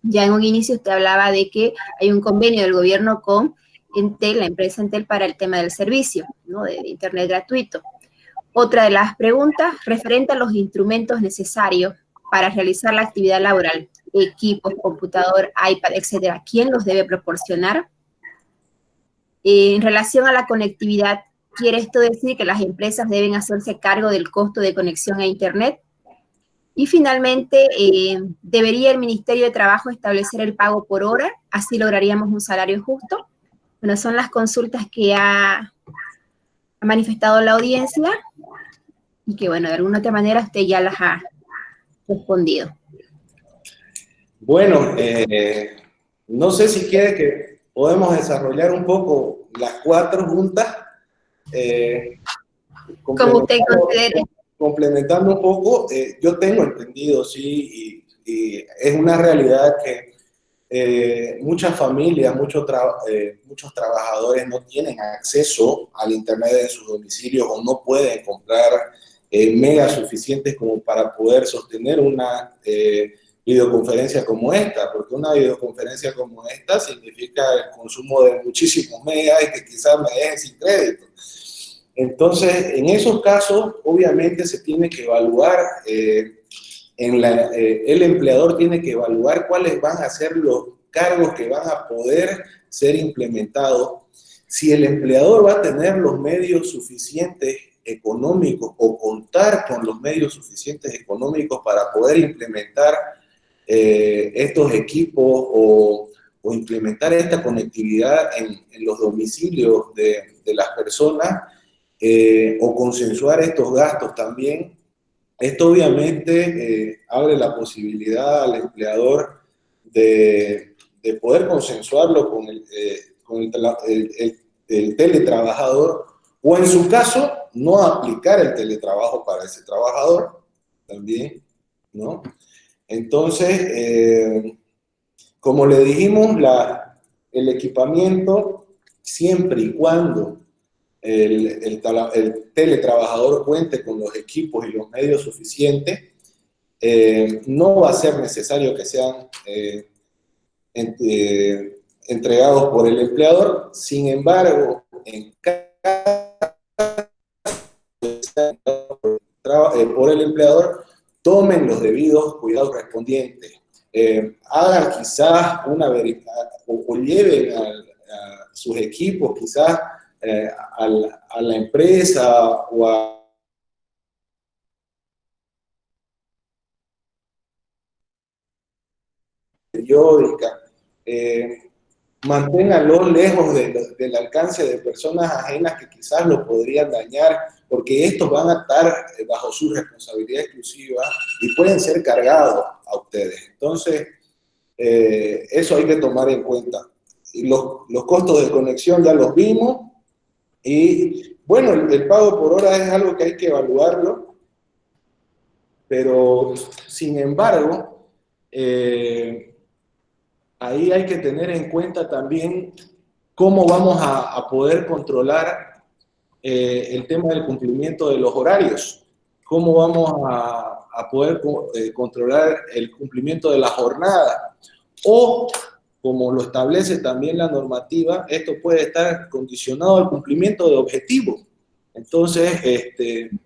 Ya en un inicio usted hablaba de que hay un convenio del gobierno con Entel, la empresa Entel, para el tema del servicio, ¿no? de Internet gratuito. Otra de las preguntas referente a los instrumentos necesarios para realizar la actividad laboral, equipos, computador, iPad, etcétera. ¿Quién los debe proporcionar? En relación a la conectividad, ¿quiere esto decir que las empresas deben hacerse cargo del costo de conexión a Internet? Y finalmente, ¿debería el Ministerio de Trabajo establecer el pago por hora? Así lograríamos un salario justo. Bueno, son las consultas que ha manifestado la audiencia y que, bueno, de alguna otra manera usted ya las ha respondido. Bueno, no sé si quiere que podemos desarrollar un poco las 4 juntas. Como usted considere. Complementando un poco, yo tengo entendido, sí, y es una realidad que muchas familias, muchos trabajadores no tienen acceso al Internet en sus domicilios o no pueden comprar megas suficientes como para poder sostener una videoconferencia como esta, porque una videoconferencia como esta significa el consumo de muchísimos megas y que quizás me dejen sin crédito. Entonces, en esos casos, obviamente se tiene que evaluar, el empleador tiene que evaluar cuáles van a ser los cargos que van a poder ser implementados. Si el empleador va a tener los medios suficientes económicos o contar con los medios suficientes económicos para poder implementar estos equipos o implementar esta conectividad en los domicilios de las personas, o consensuar estos gastos también. Esto obviamente abre la posibilidad al empleador de poder consensuarlo con el teletrabajador, o en su caso, no aplicar el teletrabajo para ese trabajador también, ¿no? Entonces, como le dijimos, el equipamiento, siempre y cuando el teletrabajador cuente con los equipos y los medios suficientes, no va a ser necesario que sean entregados por el empleador. Sin embargo, en cada por el empleador, tomen los debidos cuidados correspondientes. Hagan quizás una verificación o lleven a sus equipos quizás a la empresa o a periódica, manténganlo lejos del alcance de personas ajenas que quizás lo podrían dañar, porque estos van a estar bajo su responsabilidad exclusiva y pueden ser cargados a ustedes. Entonces, eso hay que tomar en cuenta. Y los costos de conexión ya los vimos. Y bueno, el pago por hora es algo que hay que evaluarlo, pero sin embargo, ahí hay que tener en cuenta también cómo vamos a poder controlar el tema del cumplimiento de los horarios, cómo vamos a poder controlar el cumplimiento de la jornada, o como lo establece también la normativa, esto puede estar condicionado al cumplimiento de objetivos. Entonces,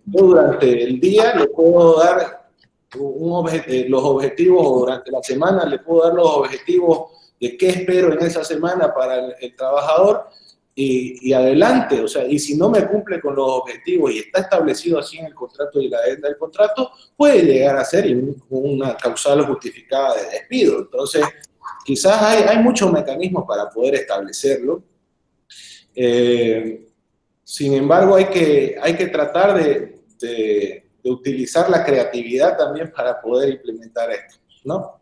yo durante el día le puedo dar los objetivos, o durante la semana le puedo dar los objetivos de qué espero en esa semana para el trabajador, y adelante. O sea, y si no me cumple con los objetivos y está establecido así en el contrato y la adenda del contrato, puede llegar a ser una causal justificada de despido. Entonces, quizás hay muchos mecanismos para poder establecerlo. Sin embargo, hay que tratar de utilizar la creatividad también para poder implementar esto, ¿no?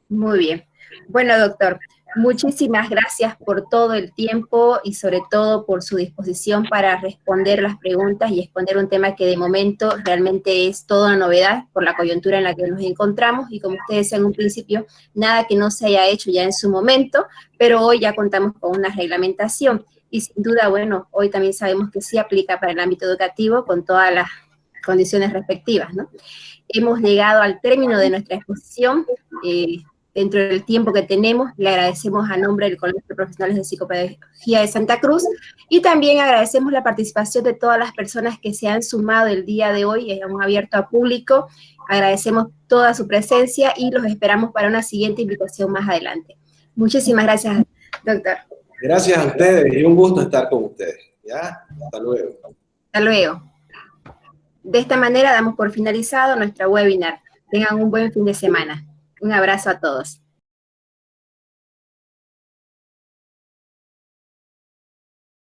Muy bien. Bueno, doctor, muchísimas gracias por todo el tiempo y sobre todo por su disposición para responder las preguntas y exponer un tema que de momento realmente es toda una novedad por la coyuntura en la que nos encontramos, y como ustedes decían en un principio, nada que no se haya hecho ya en su momento, pero hoy ya contamos con una reglamentación y sin duda, bueno, hoy también sabemos que sí aplica para el ámbito educativo con todas las condiciones respectivas, ¿no? Hemos llegado al término de nuestra exposición. dentro del tiempo que tenemos. Le agradecemos a nombre del Colegio de Profesionales de Psicopedagogía de Santa Cruz y también agradecemos la participación de todas las personas que se han sumado el día de hoy. Hemos abierto a público. Agradecemos toda su presencia y los esperamos para una siguiente invitación más adelante. Muchísimas gracias, doctor. Gracias a ustedes y un gusto estar con ustedes. ¿Ya? Hasta luego. Hasta luego. De esta manera damos por finalizado nuestra webinar. Tengan un buen fin de semana. Un abrazo a todos.